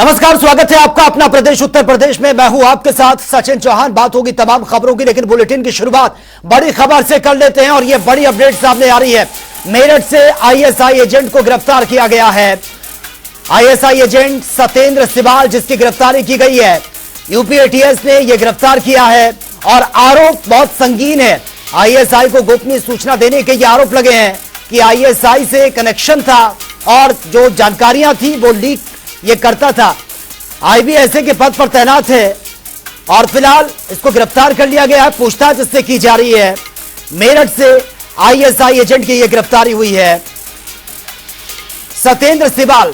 नमस्कार, स्वागत है आपका अपना प्रदेश उत्तर प्रदेश में। मैं हूं आपके साथ सचिन चौहान। बात होगी तमाम खबरों की, लेकिन बुलेटिन की शुरुआत बड़ी खबर से कर लेते हैं और यह बड़ी अपडेट सामने आ रही है। मेरठ से आईएसआई एजेंट को गिरफ्तार किया गया है। आईएसआई एजेंट सत्येंद्र सिबाल, जिसकी गिरफ्तारी की गई है, यूपी एटीएस ने यह गिरफ्तार किया है और आरोप बहुत संगीन है। आईएसआई को गोपनीय सूचना देने के ये आरोप लगे हैं कि आईएसआई से कनेक्शन था और जो जानकारियां थी वो लीक ये करता था। आईबीएसए के पद पर तैनात है और फिलहाल इसको गिरफ्तार कर लिया गया है। पूछताछ इससे की जा रही है। मेरठ से आईएसआई एजेंट की यह गिरफ्तारी हुई है। सत्येंद्र सिबाल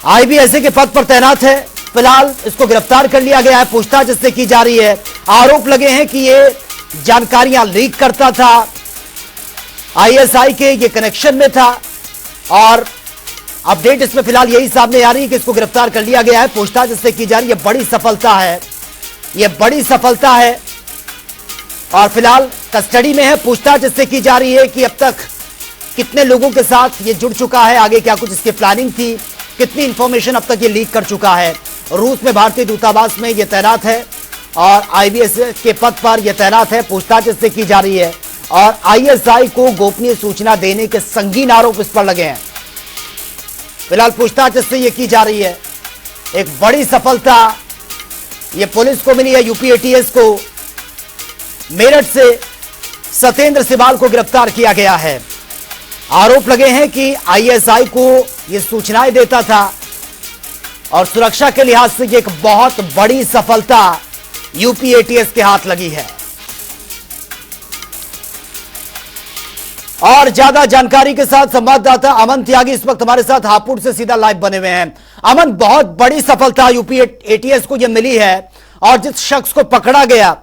आईबीएसए के पद पर तैनात है। फिलहाल इसको गिरफ्तार कर लिया गया है। पूछताछ इससे की जा रही है। आरोप लगे हैं कि यह जानकारियां लीक करता था, आईएसआई के ये कनेक्शन में था और अपडेट इसमें फिलहाल यही सामने आ रही है कि इसको गिरफ्तार कर लिया गया है। पूछताछ इससे की जा रही है। बड़ी सफलता है, यह बड़ी सफलता है और फिलहाल कस्टडी में है। पूछताछ इससे की जा रही है कि अब तक कितने लोगों के साथ ये जुड़ चुका है, आगे क्या कुछ इसकी प्लानिंग थी, कितनी इंफॉर्मेशन अब तक ये लीक कर चुका है। रूस में भारतीय दूतावास में यह तैनात है और आईबीएसए के पद पर यह तैनात है। पूछताछ इससे की जा रही है और आईएसआई को गोपनीय सूचना देने के संगीन आरोप इस पर लगे हैं। फिलहाल पूछताछ इससे यह की जा रही है। एक बड़ी सफलता यह पुलिस को मिली है, यूपी एटीएस को। मेरठ से सत्येंद्र सिबाल को गिरफ्तार किया गया है। आरोप लगे हैं कि आईएसआई को यह सूचनाएं देता था और सुरक्षा के लिहाज से यह एक बहुत बड़ी सफलता यूपी एटीएस के हाथ लगी है। और ज्यादा जानकारी के साथ संवाददाता अमन त्यागी इस वक्त हमारे साथ हापुड़ से सीधा लाइव बने हुए हैं। अमन, बहुत बड़ी सफलता यूपी एटीएस को यह मिली है और जिस शख्स को पकड़ा गया,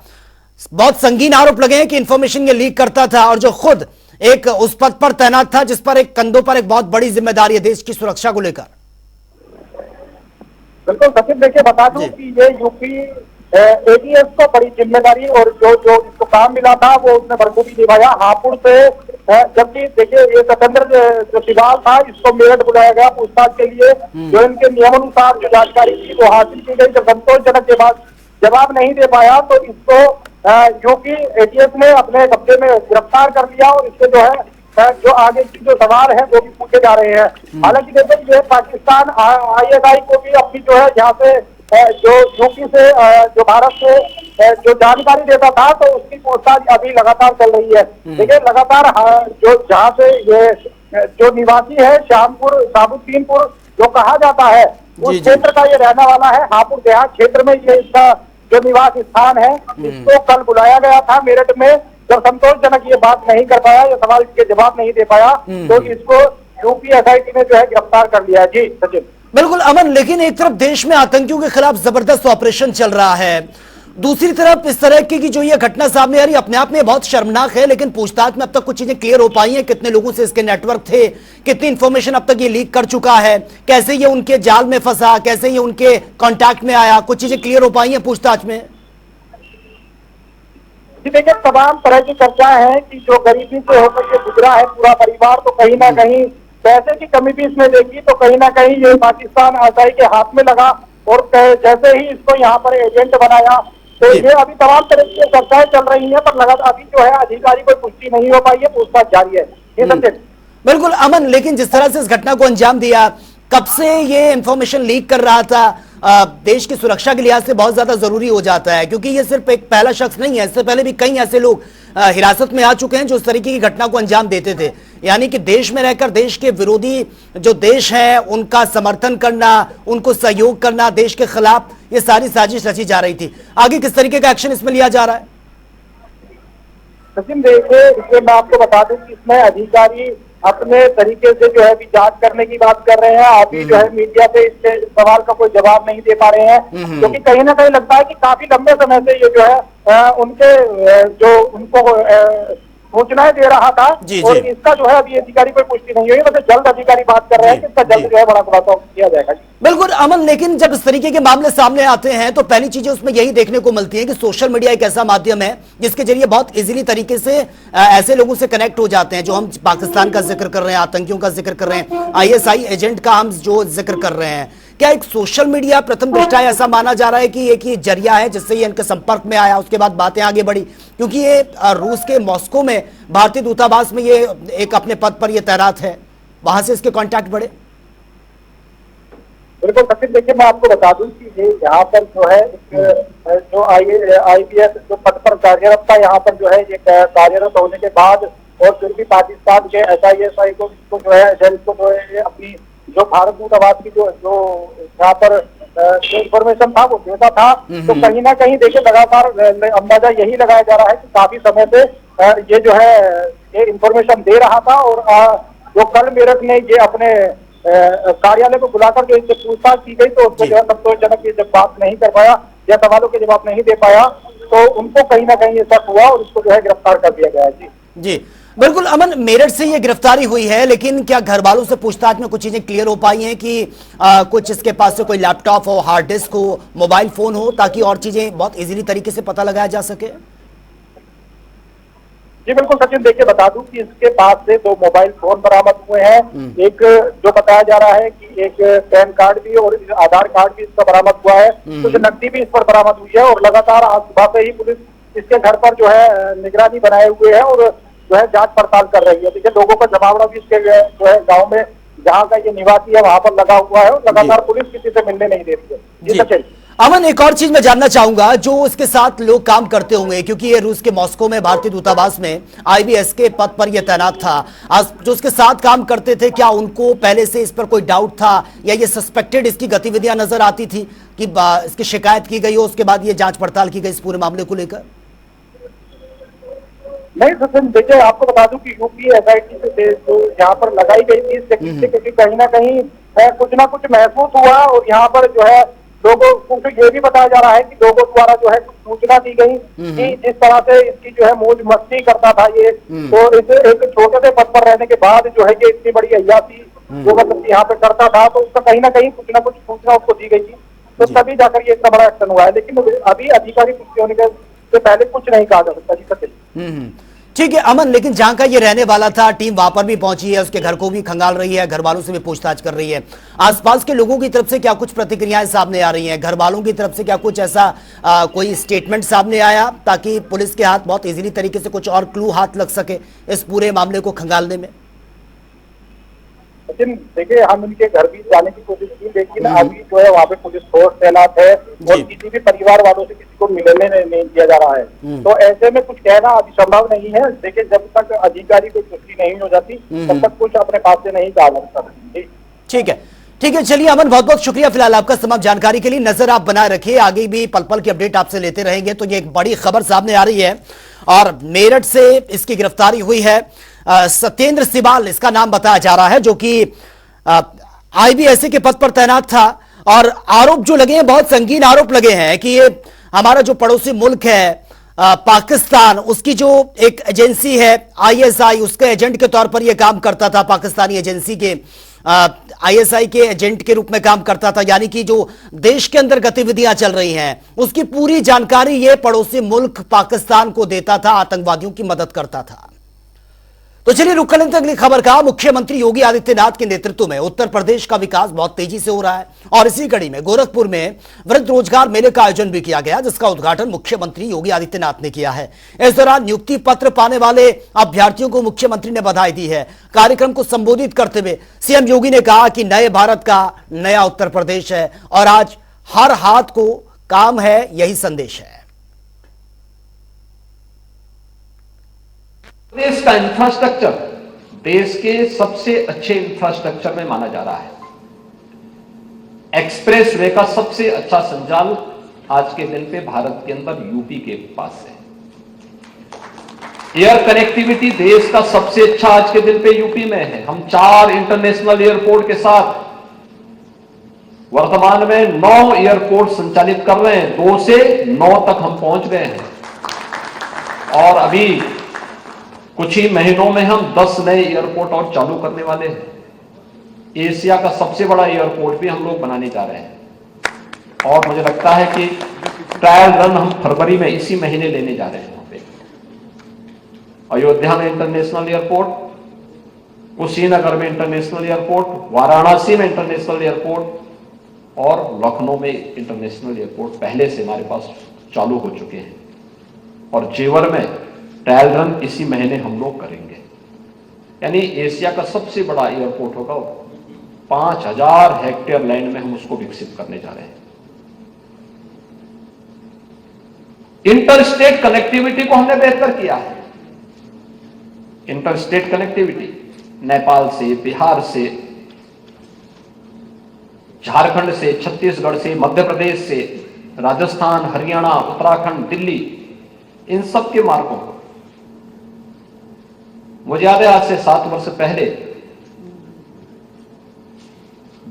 बहुत संगीन आरोप लगे हैं कि इंफॉर्मेशन ये लीक करता था और जो खुद एक उस पद पर तैनात था जिस पर एक कंधों पर एक बहुत बड़ी जिम्मेदारी है देश की सुरक्षा को लेकर। बिल्कुल सचिन, देखिए बता दूं कि ये यूपी एटीएस को बड़ी जिम्मेदारी और जो इसको काम मिला था वो उसने बखूबी निभाया। हापुड़ से जबकि देखिए ये सत्येंद्र जो सिबाल था, इसको मेरठ बुलाया गया पूछताछ के लिए। जो इनके नियमानुसार जो जानकारी थी वो हासिल की गई। जब संतोषजनक के बाद जवाब नहीं दे पाया तो इसको यूपी एटीएस ने अपने कब्जे में गिरफ्तार कर लिया और इससे जो है जो आगे की जो सवाल है वो भी पूछे जा रहे हैं। हालांकि देखिए ये पाकिस्तान आईएसआई को भी अपनी जो है यहाँ से जो यूपी से जो भारत से जो जानकारी देता था तो उसकी पूछताछ अभी लगातार चल रही है। देखिए लगातार जो जहाँ से ये जो निवासी है शाहबुद्दीनपुर जो कहा जाता है उस क्षेत्र का ये रहने वाला है। हापुड़ देहात क्षेत्र में ये इसका जो निवास स्थान है। इसको कल बुलाया गया था मेरठ में। जब संतोषजनक ये बात नहीं कर पाया, ये सवाल के जवाब नहीं दे पाया तो इसको यूपी एसआईटी ने जो है गिरफ्तार कर लिया। जी सचिन। बिल्कुल अमन, लेकिन एक तरफ देश में आतंकियों के खिलाफ जबरदस्त ऑपरेशन चल रहा है, दूसरी तरफ इस तरह की जो ये घटना सामने आ रही अपने आप में बहुत शर्मनाक है, लेकिन पूछताछ में अब तक कुछ चीजें क्लियर हो पाई हैं। कितने लोगों से इसके नेटवर्क थे, कितनी इंफॉर्मेशन अब तक ये लीक कर चुका है, कैसे ये उनके जाल में फंसा, कैसे ये उनके कॉन्टैक्ट में आया, कुछ चीजें क्लियर हो पाई हैं पूछताछ में। देखिए तमाम तरह की चर्चा है कि जो गरीबी से होकर के गुजरा है पूरा परिवार, तो कहीं ना कहीं पैसे की कमी भी इसमें देखी तो कहीं ना कहीं ये पाकिस्तान आईएसआई के हाथ में लगा और जैसे ही इसको यहाँ पर एजेंट बनाया तो ये अभी तमाम तरह की चर्चाएं चल रही हैं पर लगातार अभी जो है अधिकारी कोई पुष्टि नहीं हो पाई है। पूछताछ जारी है। ये सचिन। बिल्कुल अमन, लेकिन जिस तरह से इस घटना को अंजाम दिया, कब से ये इंफॉर्मेशन लीक कर रहा था, देश की सुरक्षा के लिहाज से बहुत ज्यादा जरूरी हो जाता है क्योंकि ये सिर्फ एक पहला शख्स नहीं है। इससे पहले भी कई ऐसे लोग हिरासत में आ चुके हैं जो इस तरीके की घटना को अंजाम देते थे। यानी कि देश में रहकर देश के विरोधी जो देश है उनका समर्थन करना, उनको सहयोग करना, देश के खिलाफ ये सारी साजिश रची जा रही थी। आगे किस तरीके का एक्शन इसमें लिया जा रहा है? सचिन देखिए, इसमें मैं आपको बता दूं कि इसमें अधिकारी अपने तरीके से जो है जांच करने की बात कर रहे हैं। अभी जो है मीडिया पे इसके सवाल का कोई जवाब नहीं दे पा रहे हैं क्योंकि कहीं ना कहीं लगता है कि काफी लंबे समय से ये जो है उनके जो उनको सूचनाएं दे रहा था और इसका जो है अभी अधिकारी कोई पुष्टि नहीं हुई। वैसे जल्द अधिकारी बात कर रहे हैं कि इसका जल्द जो है बड़ा खुलासा किया जाएगा। बिल्कुल अमन, लेकिन जब इस तरीके के मामले सामने आते हैं तो पहली चीजें उसमें यही देखने को मिलती है कि सोशल मीडिया एक ऐसा माध्यम है जिसके जरिए बहुत इजीली तरीके से ऐसे लोगों से कनेक्ट हो जाते हैं। जो हम पाकिस्तान का जिक्र कर रहे हैं, आतंकियों का जिक्र कर रहे हैं, आईएसआई एजेंट का हम जो जिक्र कर रहे हैं, क्या एक सोशल मीडिया प्रथम दृष्टया ऐसा माना जा रहा है कि एक ही जरिया है जिससे ये इनके संपर्क में आया, उसके बाद बातें आगे बढ़ी? क्योंकि ये रूस के मॉस्को में भारतीय दूतावास में ये एक अपने पद पर ये तैनात है, वहां से इसके कॉन्टैक्ट बढ़े। बिल्कुल सचिन, देखिए मैं आपको बता दूं कि ये यहाँ पर जो है जो IPS जो पद पर कार्यरत था, यहाँ पर जो है ये कार्यरत होने के बाद और फिर भी पाकिस्तान के SISI को जो है एजेंट को जो है अपनी जो भारत दूतावास की जो यहाँ पर जो इन्फॉर्मेशन था वो देता था। तो कहीं ना कहीं देखिए लगातार अंदाजा यही लगाया जा रहा है कि काफी समय से ये जो है ये इन्फॉर्मेशन दे रहा था। और जो कल मेरठ ने ये अपने कार्यालय को बुलाकर जो इससे पूछताछ की गई तो उसको जो है संतोषजनक ये जब बात नहीं कर पाया या सवालों के जवाब नहीं दे पाया तो उनको कहीं ना कहीं ये शक हुआ और उसको जो है गिरफ्तार कर दिया गया है। जी बिल्कुल अमन, मेरठ से ये गिरफ्तारी हुई है, लेकिन क्या घर वालों से पूछताछ में कुछ चीजें क्लियर हो पाई हैं कि कुछ इसके पास से कोई लैपटॉप हो, हार्ड डिस्क हो, मोबाइल फोन हो, ताकि और चीजें बहुत इजीली तरीके से पता लगाया जा सके? जी बिल्कुल सचिन, देखिए बता दूं कि इसके पास से 2 मोबाइल फोन बरामद हुए हैं। एक जो बताया जा रहा है कि एक पैन कार्ड भी और आधार कार्ड भी इसका बरामद हुआ है। कुछ नकदी भी इस पर बरामद हुई है और लगातार आज सुबह से ही पुलिस इसके घर पर जो है निगरानी बनाए हुए है और जो है जांच पड़ताल कर रही है। देखिए लोगों का जमावड़ा भी इसके जो है गाँव में जहाँ का ये निवासी है वहां पर लगा हुआ है और लगातार पुलिस किसी से मिलने नहीं दे रही है। जी सचिन। अमन, एक और चीज मैं जानना चाहूंगा, जो इसके साथ लोग काम करते होंगे, क्योंकि ये रूस के मॉस्को में भारतीय दूतावास में IBS के पद पर यह तैनात था, आज जो उसके साथ काम करते थे, क्या उनको पहले से इस पर कोई डाउट था या ये सस्पेक्टेड इसकी गतिविधियां नजर आती थी कि इसकी शिकायत की गई हो, उसके बाद ये जांच पड़ताल की गई इस पूरे मामले को लेकर? नहीं सचिन, देखिए आपको बता दूं कि UP SIT से जो यहाँ पर लगाई गई थी इससे क्योंकि कहीं ना कहीं कुछ ना कुछ महसूस हुआ और यहाँ पर जो है लोगों को ये भी बताया जा रहा है कि लोगों द्वारा जो है कुछ सूचना दी गई कि जिस तरह से इसकी जो है मौज मस्ती करता था ये, तो इस एक छोटे से पद पर रहने के बाद जो है ये इतनी बड़ी अय्यासी जो मतलब यहाँ पे करता था, तो उसका कहीं ना कहीं कुछ ना कुछ सूचना उसको दी गई थी, तो तभी जाकर ये इतना बड़ा एक्शन हुआ है। लेकिन अभी अधिकारी पुष्टि होने से पहले कुछ नहीं कहा जा सकता। जी सचिन। ठीक है अमन, लेकिन जहां का ये रहने वाला था, टीम वहां पर भी पहुंची है, उसके घर को भी खंगाल रही है, घर वालों से भी पूछताछ कर रही है। आसपास के लोगों की तरफ से क्या कुछ प्रतिक्रियाएं सामने आ रही हैं? घर वालों की तरफ से क्या कुछ ऐसा कोई स्टेटमेंट सामने आया ताकि पुलिस के हाथ बहुत इजीली तरीके से कुछ और क्लू हाथ लग सके इस पूरे मामले को खंगालने में? लेकिन देखिए हम इनके घर भी जाने की कोशिश की, लेकिन अभी जो है वहाँ पे पुलिस फोर्स तैनात है और किसी भी परिवार वालों से किसी को मिलने नहीं दिया जा रहा है। तो ऐसे में कुछ कहना अभी संभव नहीं है। देखिए जब तक अधिकारी को पुष्टि नहीं हो जाती तब तक कुछ अपने पास से नहीं कहा जा सकता। ठीक है, चलिए अमन, बहुत बहुत शुक्रिया फिलहाल आपका तमाम जानकारी के लिए। नजर आप बनाए रखिए, आगे भी पल पल की अपडेट आपसे लेते रहेंगे। तो ये एक बड़ी खबर सामने आ रही है और मेरठ से इसकी गिरफ्तारी हुई है। सत्येंद्र सिबाल इसका नाम बताया जा रहा है, जो कि IBS के पद पर तैनात था। और आरोप जो लगे हैं, बहुत संगीन आरोप लगे हैं कि ये हमारा जो पड़ोसी मुल्क है पाकिस्तान, उसकी जो एक एजेंसी है ISI, उसके एजेंट के तौर पर यह काम करता था। पाकिस्तानी एजेंसी के ISI के एजेंट के रूप में काम करता था, यानी कि जो देश के अंदर गतिविधियां चल रही हैं उसकी पूरी जानकारी ये पड़ोसी मुल्क पाकिस्तान को देता था, आतंकवादियों की मदद करता था। तो चलिए रुक लेते अगली खबर का। मुख्यमंत्री योगी आदित्यनाथ के नेतृत्व में उत्तर प्रदेश का विकास बहुत तेजी से हो रहा है और इसी कड़ी में गोरखपुर में वृद्ध रोजगार मेले का आयोजन भी किया गया, जिसका उद्घाटन मुख्यमंत्री योगी आदित्यनाथ ने किया है। इस दौरान नियुक्ति पत्र पाने वाले अभ्यर्थियों को मुख्यमंत्री ने बधाई दी है। कार्यक्रम को संबोधित करते हुए सीएम योगी ने कहा कि नए भारत का नया उत्तर प्रदेश है और आज हर हाथ को काम है, यही संदेश है। देश का इंफ्रास्ट्रक्चर देश के सबसे अच्छे इंफ्रास्ट्रक्चर में माना जा रहा है। एक्सप्रेस वे का सबसे अच्छा संजाल आज के दिन पे भारत के अंदर यूपी के पास है। एयर कनेक्टिविटी देश का सबसे अच्छा आज के दिन पे यूपी में है। हम 4 इंटरनेशनल एयरपोर्ट के साथ वर्तमान में 9 एयरपोर्ट संचालित कर रहे हैं। 2 से 9 तक हम पहुंच गए हैं और अभी कुछ ही महीनों में हम 10 नए एयरपोर्ट और चालू करने वाले हैं। एशिया का सबसे बड़ा एयरपोर्ट भी हम लोग बनाने जा रहे हैं और मुझे लगता है कि ट्रायल रन हम फरवरी में इसी महीने लेने जा रहे हैं। वहां पे अयोध्या में इंटरनेशनल एयरपोर्ट, कुशीनगर में इंटरनेशनल एयरपोर्ट, वाराणसी में इंटरनेशनल एयरपोर्ट, और लखनऊ में इंटरनेशनल एयरपोर्ट पहले से हमारे पास चालू हो चुके हैं और जेवर में ट्रायल रन इसी महीने हम लोग करेंगे। यानी एशिया का सबसे बड़ा एयरपोर्ट होगा, 5000 हेक्टेयर लैंड में हम उसको विकसित करने जा रहे हैं। इंटर स्टेट कनेक्टिविटी को हमने बेहतर किया है। इंटर स्टेट कनेक्टिविटी नेपाल से, बिहार से, झारखंड से, छत्तीसगढ़ से, मध्य प्रदेश से, राजस्थान, हरियाणा, उत्तराखंड, दिल्ली, इन सब के मार्गों को मुझे याद है आज से 7 वर्ष पहले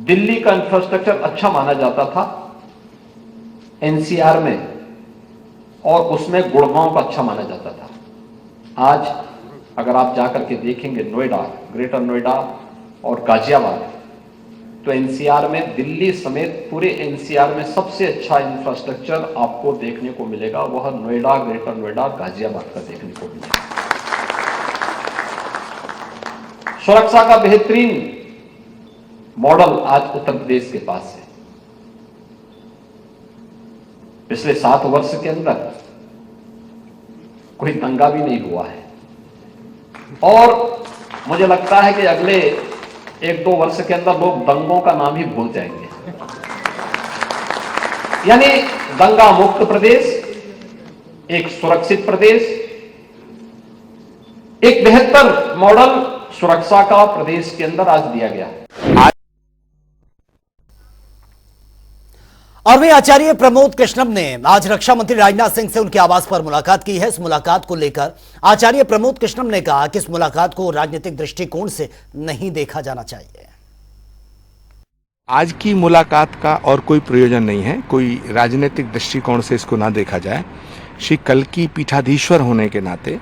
दिल्ली का इंफ्रास्ट्रक्चर अच्छा माना जाता था एनसीआर में, और उसमें गुड़गांव का अच्छा माना जाता था। आज अगर आप जाकर के देखेंगे नोएडा, ग्रेटर नोएडा और गाजियाबाद, तो एनसीआर में दिल्ली समेत पूरे एनसीआर में सबसे अच्छा इंफ्रास्ट्रक्चर आपको देखने को मिलेगा, वह नोएडा, ग्रेटर नोएडा, गाजियाबाद का देखने को मिलेगा। सुरक्षा का बेहतरीन मॉडल आज उत्तर प्रदेश के पास है। पिछले 7 वर्ष के अंदर कोई दंगा भी नहीं हुआ है और मुझे लगता है कि अगले 1-2 वर्ष के अंदर लोग दंगों का नाम ही भूल जाएंगे। यानी दंगा मुक्त प्रदेश, एक सुरक्षित प्रदेश, एक बेहतर मॉडल सुरक्षा का प्रदेश के अंदर आज दिया गया है। और वहीं आचार्य प्रमोद कृष्णम ने आज रक्षा मंत्री राजनाथ सिंह से उनके आवास पर मुलाकात की है। इस मुलाकात को लेकर आचार्य प्रमोद कृष्णम ने कहा कि इस मुलाकात को राजनीतिक दृष्टिकोण से नहीं देखा जाना चाहिए। आज की मुलाकात का और कोई प्रयोजन नहीं है, कोई राजनीतिक दृष्टिकोण से इसको ना देखा जाए। श्री कल्की पीठाधीश्वर होने के नाते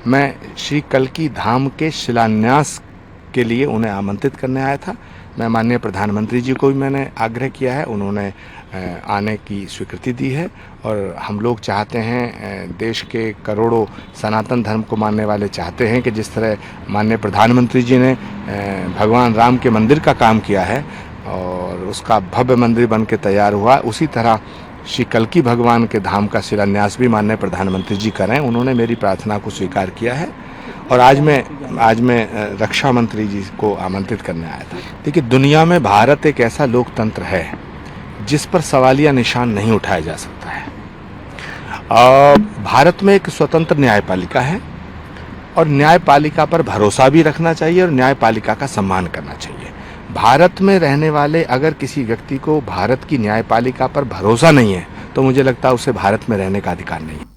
मैं श्री कल्की धाम के शिलान्यास के लिए उन्हें आमंत्रित करने आया था। मैं माननीय प्रधानमंत्री जी को भी मैंने आग्रह किया है, उन्होंने आने की स्वीकृति दी है और हम लोग चाहते हैं, देश के करोड़ों सनातन धर्म को मानने वाले चाहते हैं कि जिस तरह माननीय प्रधानमंत्री जी ने भगवान राम के मंदिर का काम किया है और उसका भव्य मंदिर बन के तैयार हुआ, उसी तरह श्री कल्की भगवान के धाम का शिलान्यास भी माननीय प्रधानमंत्री जी करें। उन्होंने मेरी प्रार्थना को स्वीकार किया है और आज मैं रक्षा मंत्री जी को आमंत्रित करने आया था। देखिए, दुनिया में भारत एक ऐसा लोकतंत्र है जिस पर सवालिया निशान नहीं उठाया जा सकता है। भारत में एक स्वतंत्र न्यायपालिका है और न्यायपालिका पर भरोसा भी रखना चाहिए और न्यायपालिका का सम्मान करना चाहिए। भारत में रहने वाले अगर किसी व्यक्ति को भारत की न्यायपालिका पर भरोसा नहीं है तो मुझे लगता है उसे भारत में रहने का अधिकार नहीं है।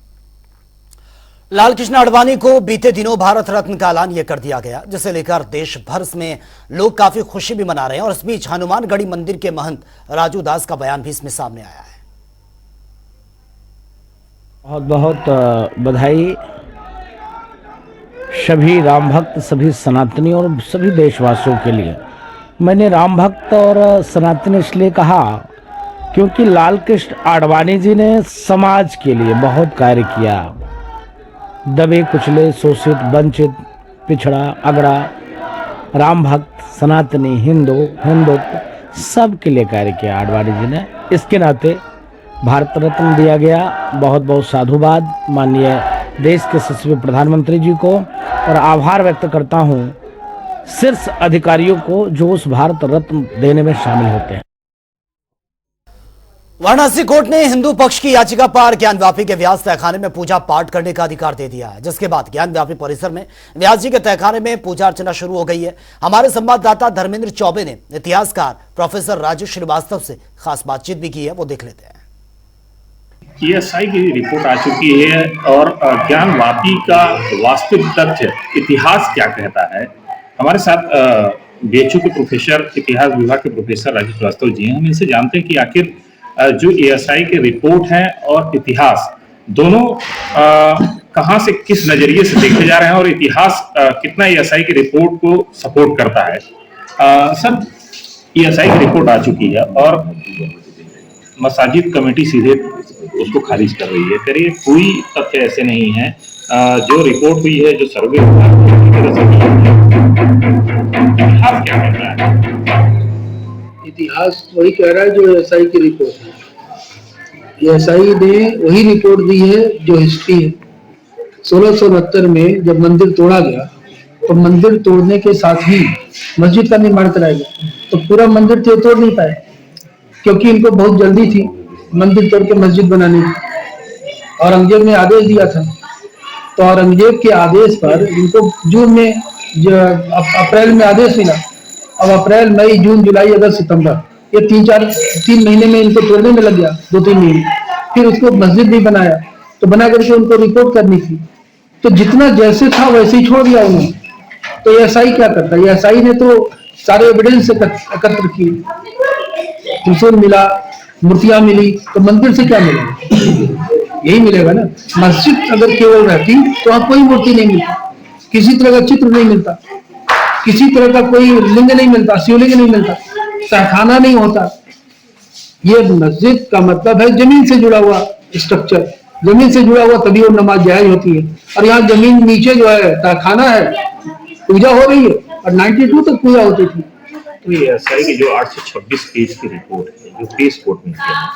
लालकृष्ण आडवाणी को बीते दिनों भारत रत्न का ऐलान यह कर दिया गया, जिसे लेकर देश भर में लोग काफी खुशी भी मना रहे हैं और इस बीच हनुमानगढ़ी मंदिर के महंत राजू दास का बयान भी इसमें सामने आया है। बहुत बहुत बधाई सभी राम भक्त, सभी सनातनी और सभी देशवासियों के लिए। मैंने राम भक्त और सनातनी इसलिए कहा क्योंकि लालकृष्ण आडवाणी जी ने समाज के लिए बहुत कार्य किया। दबे कुचले, शोषित, वंचित, पिछड़ा, अगड़ा, राम भक्त, सनातनी, हिंदुत्व सब के लिए कार्य किया आडवाणी जी ने। इसके नाते भारत रत्न दिया गया। बहुत बहुत साधुवाद माननीय देश के यशस्वी प्रधानमंत्री जी को और आभार व्यक्त करता हूं शीर्ष अधिकारियों को जो उस भारत रत्न देने में शामिल होते हैं। वाराणसी कोर्ट ने हिंदू पक्ष की याचिका पर ज्ञानव्यापी के व्यास तहखाने में पूजा पाठ करने का अधिकार दे दिया है, जिसके बाद ज्ञानव्यापी परिसर में व्यास जी के तहखाने में पूजा अर्चना शुरू हो गई है। हमारे संवाददाता धर्मेंद्र चौबे ने इतिहासकार प्रोफेसर राजू श्रीवास्तव से खास बातचीत भी की है, वो देख लेते हैं। ESI की रिपोर्ट आ चुकी है और ज्ञानव्यापी का वास्तविक तथ्य इतिहास क्या कहता है। हमारे साथ BHU के प्रोफेसर, इतिहास विभाग के प्रोफेसर राजू श्रीवास्तव जी हैं। हम इनसे जानते हैं कि आखिर जो ESI के रिपोर्ट हैं और इतिहास दोनों कहां से, किस नजरिए से देखे जा रहे हैं और इतिहास कितना ESI की रिपोर्ट को सपोर्ट करता है। सर, ESI की रिपोर्ट आ चुकी है और मसाजिद कमेटी सीधे उसको खारिज कर रही है। करिए, कोई तथ्य ऐसे नहीं है। जो रिपोर्ट हुई है, जो सर्वे हुआ है, इतिहास क्या कहता है? इतिहास वही कह रहा है जो एएसआई की रिपोर्ट है। एएसआई ने वही रिपोर्ट दी है जो हिस्ट्री है। 1669 में जब मंदिर तोड़ा गया तो मंदिर तोड़ने के साथ ही मस्जिद का निर्माण कराया गया, तो पूरा मंदिर तोड़ नहीं पाए क्योंकि इनको बहुत जल्दी थी मंदिर तोड़ के मस्जिद बनाने की। औरंगजेब ने आदेश दिया था, तो औरंगजेब के आदेश पर इनको जून में अप्रैल में आदेश मिला। अब अप्रैल, मई, जून, जुलाई, अगस्त, सितंबर, ये 3 महीने में इनको तोड़ने में लग गया, 2-3 महीने। फिर उसको मस्जिद भी बनाया, तो बना करके उनको रिपोर्ट करनी थी, तो जितना जैसे था वैसे ही छोड़ दिया उन्होंने। तो एएसआई क्या करता है? एएसआई ने तो सारे एविडेंस एकत्र किए, त्रिशूल मिला, मूर्तियां मिली, तो मंदिर से क्या मिलेगा? यही मिलेगा ना। मस्जिद अगर केवल रहती तो वहां कोई मूर्ति नहीं मिलती, किसी तरह का चित्र नहीं मिलता, किसी तरह का कोई लिंग नहीं मिलता, शिवलिंग नहीं मिलता, तहखाना नहीं होता। ये मस्जिद का मतलब है जमीन से जुड़ा हुआ स्ट्रक्चर, जमीन से जुड़ा हुआ तभी वो नमाज जायज होती है। और यहाँ जमीन नीचे जो है तहखाना है, पूजा हो रही है, और 92 तक पूजा होती थी। तो ये एएसआई की जो 826 पेज की रिपोर्ट है, जो पेज कोर्ट में किया है,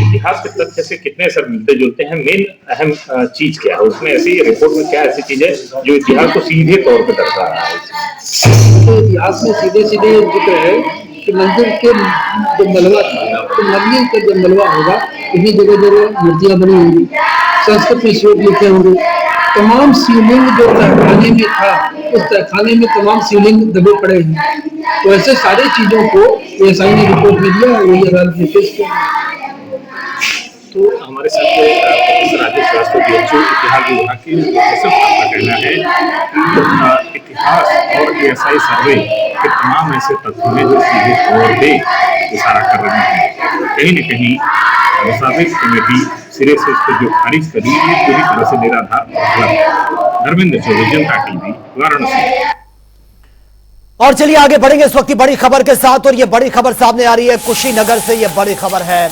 इतिहास के तथ्य से कितने सर मिलते जुलते हैं? मेन अहम चीज क्या है उसमें? ऐसी रिपोर्ट में क्या ऐसी चीज है जो इतिहास को सीधे तौर पर दर्शा रहा है? तो इतिहास में सीधे सीधे जिक्र है कि मंदिर के जो मलबा था, तो मंदिर का जब मलबा होगा इतनी जगह जगह मूर्तियां बनी होंगी, संस्कृत में श्लोक लिखे होंगे, तमाम शिवलिंग जो तहखाने में था उस तहखाने में तमाम शिवलिंग दबे पड़े हैं। तो ऐसे सारे चीजों को एएसआई ने रिपोर्ट में दिया और वही अदालत ने पेश किया। तो हमारे साथ प्रोफेसर राजेश श्रीवास्तव बीएचयू इतिहास विभाग के प्रोफेसर का कहना है कि इतिहास और एएसआई सर्वे के तमाम ऐसे तथ्य हैं जो सीधे तौर पे इशारा कर रहे हैं। कहीं न कहीं मुसाफिर कमेटी सिरे से इसको जो खारिज करी ये पूरी तरह से निराधार। धर्मेंद्र चौधरी, जनता टीवी, वाराणसी। और चलिए आगे बढ़ेंगे इस वक्त की बड़ी खबर के साथ, और ये बड़ी खबर सामने आ रही है कुशीनगर से। ये बड़ी खबर है,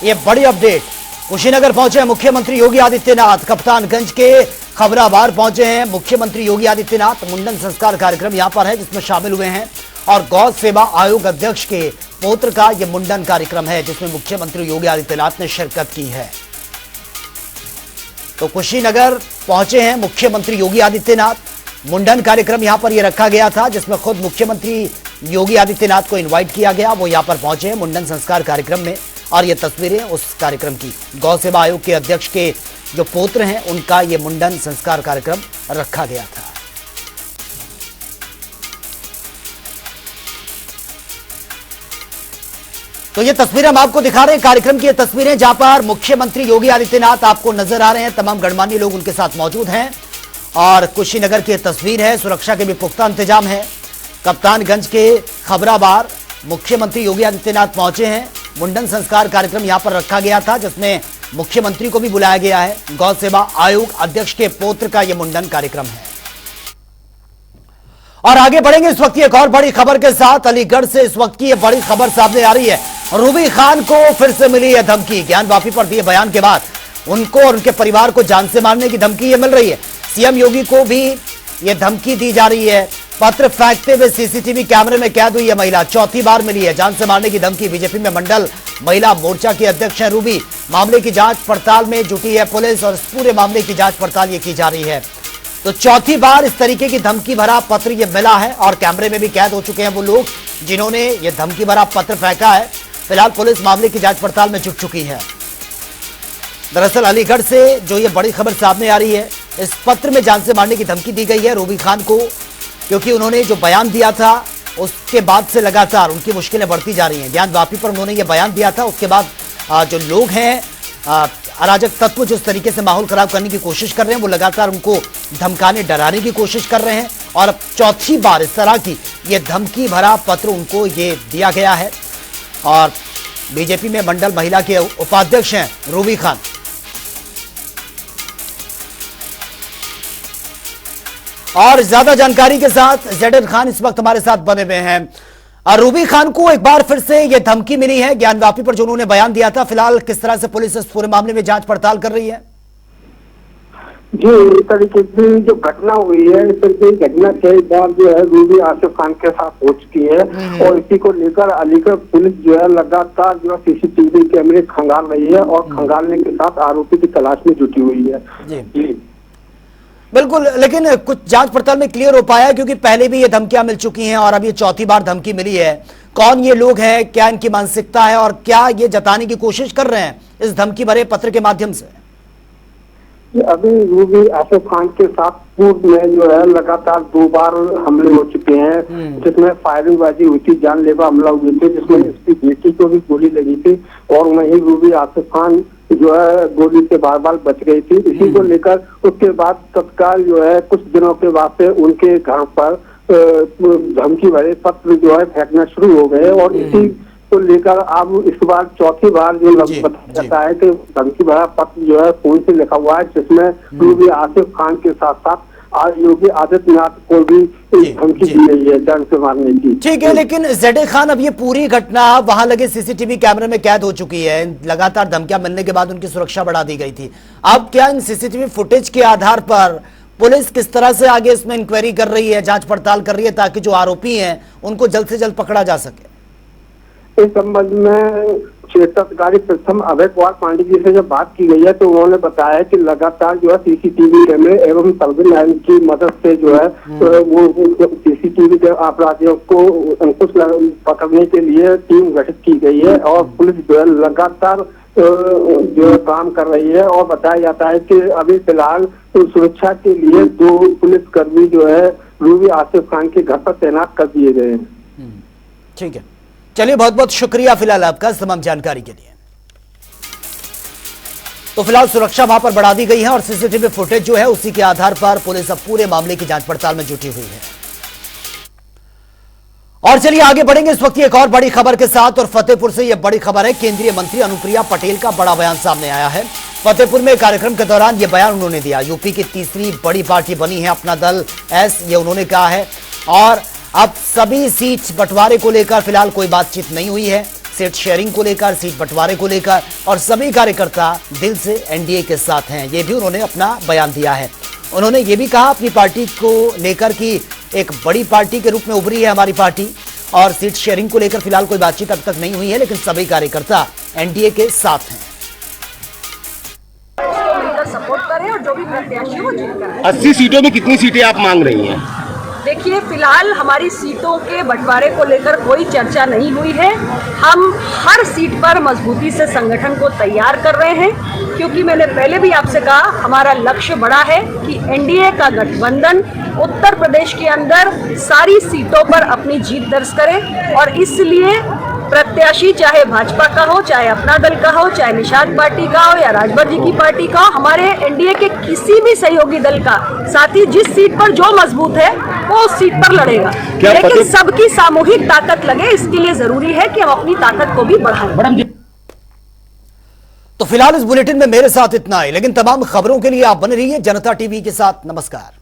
ये बड़ी अपडेट। कुशीनगर पहुंचे हैं मुख्यमंत्री योगी आदित्यनाथ। कप्तानगंज के खबराबार पहुंचे हैं मुख्यमंत्री योगी आदित्यनाथ। मुंडन संस्कार कार्यक्रम यहां पर है जिसमें शामिल हुए हैं, और गौ सेवा आयोग अध्यक्ष के पौत्र का यह मुंडन कार्यक्रम है जिसमें मुख्यमंत्री योगी आदित्यनाथ ने शिरकत की है। तो कुशीनगर पहुंचे हैं मुख्यमंत्री योगी आदित्यनाथ। मुंडन कार्यक्रम यहां पर यह रखा गया था जिसमें खुद मुख्यमंत्री योगी आदित्यनाथ को इनवाइट किया गया। वो यहां पर पहुंचे हैं मुंडन संस्कार कार्यक्रम में, और ये तस्वीरें उस कार्यक्रम की। गौ सेवा आयोग के अध्यक्ष के जो पौत्र हैं उनका ये मुंडन संस्कार कार्यक्रम रखा गया था। तो ये तस्वीरें हम आपको दिखा रहे हैं, कार्यक्रम की ये तस्वीरें जहां पर मुख्यमंत्री योगी आदित्यनाथ आपको नजर आ रहे हैं। तमाम गणमान्य लोग उनके साथ मौजूद हैं, और कुशीनगर की तस्वीर है। सुरक्षा के भी पुख्ता इंतजाम है। कप्तानगंज के खबराबार मुख्यमंत्री योगी आदित्यनाथ पहुंचे हैं। मुंडन संस्कार कार्यक्रम यहां पर रखा गया था जिसमें मुख्यमंत्री को भी बुलाया गया है। गौ सेवा आयोग अध्यक्ष के पौत्र का यह मुंडन कार्यक्रम है। और आगे बढ़ेंगे इस वक्त की एक और बड़ी खबर के साथ। अलीगढ़ से इस वक्त की यह बड़ी खबर सामने आ रही है। रूबी खान को फिर से मिली है धमकी। ज्ञानवापी पर दिए बयान के बाद उनको और उनके परिवार को जान से मारने की धमकी ये मिल रही है। सीएम योगी को भी यह धमकी दी जा रही है। पत्र फेंकते हुए सीसीटीवी कैमरे में कैद हुई है महिला, चौथी बार मिली है जान से मारने की धमकी। बीजेपी में मंडल महिला मोर्चा की अध्यक्ष है रूबी। मामले की जांच पड़ताल में जुटी है पुलिस, और इस पूरे मामले की जांच पड़ताल ये की जा रही है। तो चौथी बार इस तरीके की धमकी भरा पत्र ये मिला है, और कैमरे में भी कैद हो चुके हैं वो लोग जिन्होंने ये धमकी भरा पत्र फेंका है। फिलहाल पुलिस मामले की जांच पड़ताल में जुट चुकी है। दरअसल अलीगढ़ से जो ये बड़ी खबर सामने आ रही है, इस पत्र में जान से मारने की धमकी दी गई है रूबी खान को, क्योंकि उन्होंने जो बयान दिया था उसके बाद से लगातार उनकी मुश्किलें बढ़ती जा रही हैं। ज्ञानवापी पर उन्होंने ये बयान दिया था, उसके बाद जो लोग हैं अराजक तत्व जिस तरीके से माहौल खराब करने की कोशिश कर रहे हैं, वो लगातार उनको धमकाने डराने की कोशिश कर रहे हैं, और अब चौथी बार इस तरह की ये धमकी भरा पत्र उनको ये दिया गया है। और बीजेपी में मंडल महिला के उपाध्यक्ष हैं रूबी खान। और ज्यादा जानकारी के साथ जेडर खान इस वक्त हमारे साथ बने हुए हैं। रूबी खान को एक बार फिर से यह धमकी मिली है ज्ञानवापी पर जो उन्होंने बयान दिया था। फिलहाल किस तरह से पुलिस इस पूरे मामले में जांच पड़ताल कर रही है? जी, इस तरीके की जो घटना हुई है, इस तरीके की घटना कई बार जो है रूबी आसिफ खान के साथ हो चुकी है और इसी को लेकर अलीगढ़ पुलिस जो है लगातार जो है सीसीटीवी कैमरे खंगाल रही है और खंगालने के साथ आरोपी की तलाश में जुटी हुई है। जी बिल्कुल, लेकिन कुछ जांच पड़ताल में क्लियर हो पाया, क्योंकि पहले भी ये धमकियां मिल चुकी हैं और अब ये चौथी बार धमकी मिली है। कौन ये लोग हैं, क्या इनकी मानसिकता है और क्या ये जताने की कोशिश कर रहे हैं इस धमकी भरे पत्र के माध्यम से? अभी रूबी आसिफ खान के साथ पूर्व में जो है लगातार 2 बार हमले हो चुके हैं, जिसमें फायरिंगबाजी हुई थी, जानलेवा हमला हुए थे, जिसमें इसकी बेटी को भी गोली लगी थी और वहीं रूबी आसिफ खान जो है गोली से बार बच गई थी। इसी को लेकर उसके बाद तत्काल जो है कुछ दिनों के बाद से उनके घर पर धमकी भरे पत्र जो है फेंकना शुरू हो गए और इसी को लेकर अब इस बार चौथी बार जो बताया जाता है कि धमकी भरा पत्र जो है फोन से लिखा हुआ है, जिसमें रूबी आसिफ खान के साथ साथ आज योगी आदित्यनाथ को भी धमकी दी गई है जान से मारने की। ठीक है, लेकिन ज़ैड खान, अब ये पूरी घटना वहां लगे सीसीटीवी कैमरे में कैद हो चुकी है। लगातार धमकियां मिलने के बाद उनकी सुरक्षा बढ़ा दी गई थी। अब क्या इन सीसीटीवी फुटेज के आधार पर पुलिस किस तरह से आगे इसमें इंक्वायरी कर रही है, जांच पड़ताल कर रही है, ताकि जो आरोपी हैं उनको जल्द से जल्द पकड़ा जा सके? इस संबंध में क्षेत्राधिकारी प्रथम अभय कुमार पांडे जी से जब बात की गई है तो उन्होंने बताया कि लगातार जो है सीसीटीवी कैमरे एवं सर्विलांस की मदद से जो है वो सीसीटीवी के अपराधियों को अंकुश पकड़ने के लिए टीम गठित की गई है और पुलिस जो है लगातार जो है काम कर रही है और बताया जाता है कि अभी फिलहाल सुरक्षा के लिए 2 पुलिसकर्मी जो है रूबी आसिफ खान के घर पर तैनात कर दिए गए हैं। ठीक है, चलिए, बहुत बहुत शुक्रिया फिलहाल आपका इस तमाम जानकारी के लिए। तो फिलहाल सुरक्षा वहां पर बढ़ा दी गई है और सीसीटीवी फुटेज जो है उसी के आधार पर पुलिस अब पूरे मामले की जांच पड़ताल में जुटी हुई है। और चलिए आगे बढ़ेंगे इस वक्त एक और बड़ी खबर के साथ, और फतेहपुर से यह बड़ी खबर है। केंद्रीय मंत्री अनुप्रिया पटेल का बड़ा बयान सामने आया है। फतेहपुर में कार्यक्रम के दौरान यह बयान उन्होंने दिया। यूपी की तीसरी बड़ी पार्टी बनी है अपना दल एस, ये उन्होंने कहा है। और अब सभी सीट बंटवारे को लेकर फिलहाल कोई बातचीत नहीं हुई है, सीट शेयरिंग को लेकर, सीट बंटवारे को लेकर, और सभी कार्यकर्ता दिल से एनडीए के साथ हैं, ये भी उन्होंने अपना बयान दिया है। उन्होंने ये भी कहा अपनी पार्टी को लेकर कि एक बड़ी पार्टी के रूप में उभरी है हमारी पार्टी, और सीट शेयरिंग को लेकर फिलहाल कोई बातचीत अब तक नहीं हुई है, लेकिन सभी कार्यकर्ता एनडीए के साथ हैं। सपोर्ट करें और जो भी प्रत्याशी हो जीतकर। 80 सीटों में कितनी सीटें आप मांग रही हैं? देखिए, फिलहाल हमारी सीटों के बंटवारे को लेकर कोई चर्चा नहीं हुई है। हम हर सीट पर मजबूती से संगठन को तैयार कर रहे हैं, क्योंकि मैंने पहले भी आपसे कहा हमारा लक्ष्य बड़ा है कि एनडीए का गठबंधन उत्तर प्रदेश के अंदर सारी सीटों पर अपनी जीत दर्ज करे, और इसलिए प्रत्याशी चाहे भाजपा का हो, चाहे अपना दल का हो, चाहे निषाद पार्टी का हो या राजभर जी की पार्टी का हो, हमारे एनडीए के किसी भी सहयोगी दल का साथी जिस सीट पर जो मजबूत है वो उस सीट पर लड़ेगा, लेकिन सबकी सामूहिक ताकत लगे, इसके लिए जरूरी है कि हम अपनी ताकत को भी बढ़ाएं। तो फिलहाल इस बुलेटिन में मेरे साथ इतना ही, लेकिन तमाम खबरों के लिए आप बने रहिए जनता टीवी के साथ। नमस्कार।